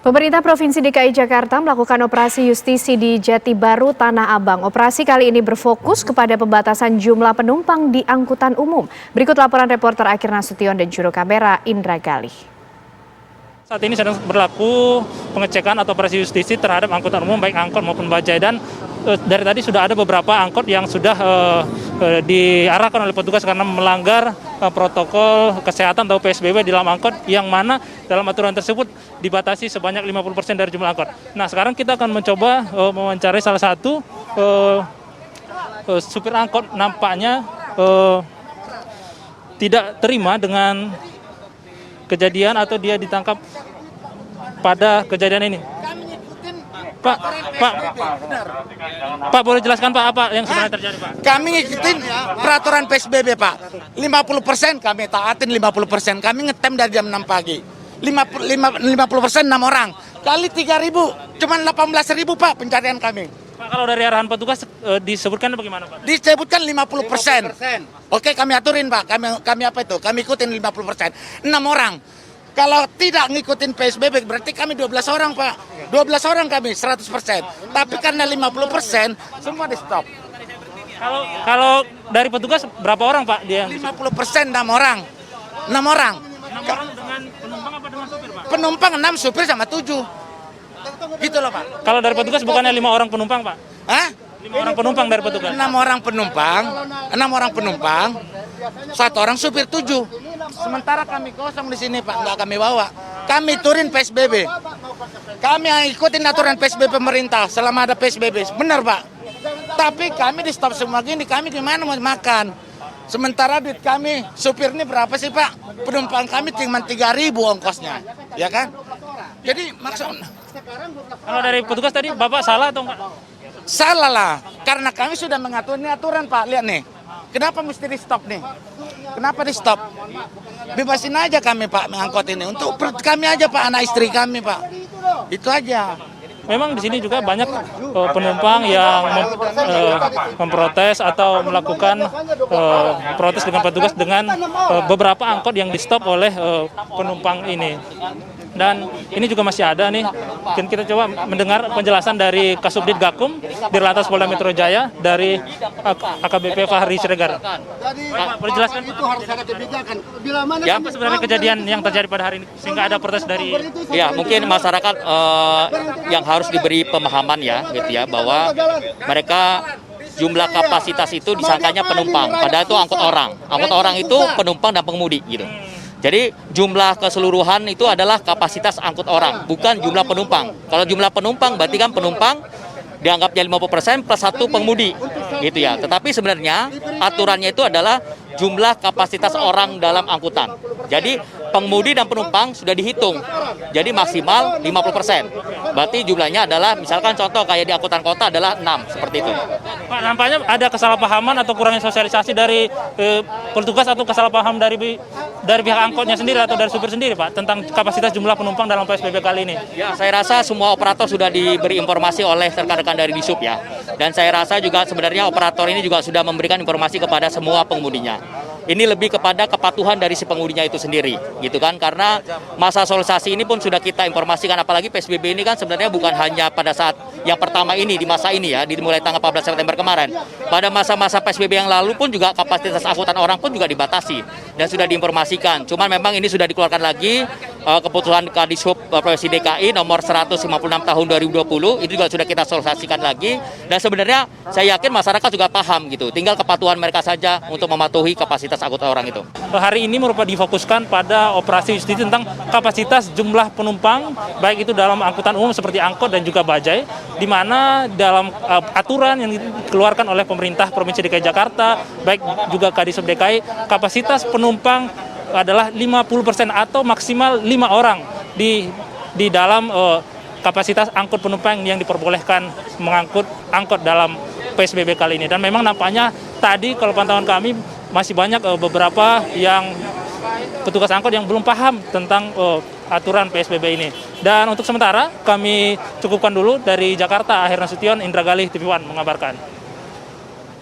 Pemerintah Provinsi DKI Jakarta melakukan operasi justisi di Jati Baru, Tanah Abang. Operasi kali ini berfokus kepada pembatasan jumlah penumpang di angkutan umum. Berikut laporan reporter Akhir Nasution dan juru kamera Indra Galih. Saat ini sedang berlaku pengecekan atau operasi justisi terhadap angkutan umum baik angkot maupun bajai, dan dari tadi sudah ada beberapa angkot yang sudah diarahkan oleh petugas karena melanggar protokol kesehatan atau PSBB di dalam angkot, yang mana dalam aturan tersebut dibatasi sebanyak 50% dari jumlah angkot. Nah, sekarang kita akan mencoba mewawancarai salah satu supir angkot. Nampaknya tidak terima dengan kejadian atau dia ditangkap pada kejadian ini. Pak, boleh jelaskan Pak apa yang sebenarnya terjadi Pak? Kami ngikutin peraturan PSBB Pak. 50% kami taatin 50%. Kami ngetem dari jam 6 pagi. 50% 6 orang. Kali 3.000, cuman 18.000 Pak pencarian kami. Pak, kalau dari arahan petugas disebutkan bagaimana Pak? Disebutkan 50%. Oke, kami aturin Pak. Kami apa itu? Kami ikutin 50%. 6 orang. Kalau tidak ngikutin PSBB berarti kami 12 orang Pak. 12 orang kami 100%. Tapi karena 50% semua di stop. Kalau dari petugas berapa orang Pak dia? 50% 6 orang. 6 orang. 6 orang dengan penumpang apa dengan supir Pak? Penumpang 6, supir sama 7. Gitu loh Pak. Kalau dari petugas bukannya 5 orang penumpang Pak? Hah? 5 orang penumpang dari petugas. 6 orang penumpang, 1 orang supir 7. Sementara kami kosong di sini Pak, nggak kami bawa. Kami turin PSBB. Kami ikutin aturan PSBB pemerintah selama ada PSBB. Benar Pak. Tapi kami di stop semua gini, kami gimana mau makan? Sementara duit kami, supir ini berapa sih Pak? Penumpang kami cuma 3.000 ongkosnya, ya kan? Jadi maksudnya. Kalau dari petugas tadi Bapak salah atau enggak? Salah lah, karena kami sudah mengatur ini aturan Pak, lihat nih. Kenapa mesti di stop nih? Kenapa di stop? Bebasin aja kami Pak mengangkut ini, untuk kami aja Pak, anak istri kami Pak. Itu aja. Memang di sini juga banyak penumpang yang memprotes atau melakukan protes dengan petugas dengan beberapa angkot yang di stop oleh penumpang ini. Dan ini juga masih ada nih. Kita coba mendengar penjelasan dari Kasubdit Gakum Dirlantas Polda Metro Jaya dari AKBP Fahri Siregar. Pak, boleh jelaskan itu harus ada kebijakan. Bila mana ya, apa sebenarnya kejadian yang terjadi pada hari ini sehingga ada protes dari? Ya, mungkin masyarakat yang harus diberi pemahaman ya, gitu ya, bahwa mereka jumlah kapasitas itu disangkanya penumpang, padahal itu angkut orang. Angkut orang itu penumpang dan pengemudi gitu. Jadi jumlah keseluruhan itu adalah kapasitas angkut orang, bukan jumlah penumpang. Kalau jumlah penumpang berarti kan penumpang dianggapnya 50% plus 1 pengemudi gitu ya. Tetapi sebenarnya aturannya itu adalah jumlah kapasitas orang dalam angkutan. Jadi pengemudi dan penumpang sudah dihitung. Jadi maksimal 50%. Berarti jumlahnya adalah misalkan contoh kayak di angkutan kota adalah 6 seperti itu. Pak, nampaknya ada kesalahpahaman atau kurangnya sosialisasi dari petugas atau kesalahpaham dari pihak angkotnya sendiri atau dari supir sendiri Pak tentang kapasitas jumlah penumpang dalam PSBB kali ini. Ya, saya rasa semua operator sudah diberi informasi oleh rekan-rekan dari Disub ya. Dan saya rasa juga sebenarnya operator ini juga sudah memberikan informasi kepada semua pengemudinya. Ini lebih kepada kepatuhan dari si pengemudinya itu sendiri, gitu kan? Karena masa sosialisasi ini pun sudah kita informasikan, apalagi PSBB ini kan sebenarnya bukan hanya pada saat yang pertama ini, di masa ini ya, dimulai tanggal 14 September kemarin. Pada masa-masa PSBB yang lalu pun juga kapasitas angkutan orang pun juga dibatasi dan sudah diinformasikan. Cuman memang ini sudah dikeluarkan lagi keputusan Kadishub Provinsi DKI nomor 156 tahun 2020, itu juga sudah kita sosialisasikan lagi. Dan sebenarnya saya yakin masyarakat juga paham gitu, tinggal kepatuhan mereka saja untuk mematuhi kapasitas angkutan orang itu. Hari ini merupakan difokuskan pada operasi justisi tentang kapasitas jumlah penumpang, baik itu dalam angkutan umum seperti angkot dan juga bajai, di mana dalam aturan yang dikeluarkan oleh pemerintah Provinsi DKI Jakarta, baik juga Kadishub DKI, kapasitas penumpang adalah 50% atau maksimal 5 orang di dalam kapasitas angkut penumpang yang diperbolehkan mengangkut angkot dalam PSBB kali ini. Dan memang nampaknya tadi kalau pantauan kami masih banyak beberapa yang petugas angkot yang belum paham tentang aturan PSBB ini. Dan untuk sementara kami cukupkan dulu. Dari Jakarta, Akhir Nasution, Indra Galih, TV One mengabarkan.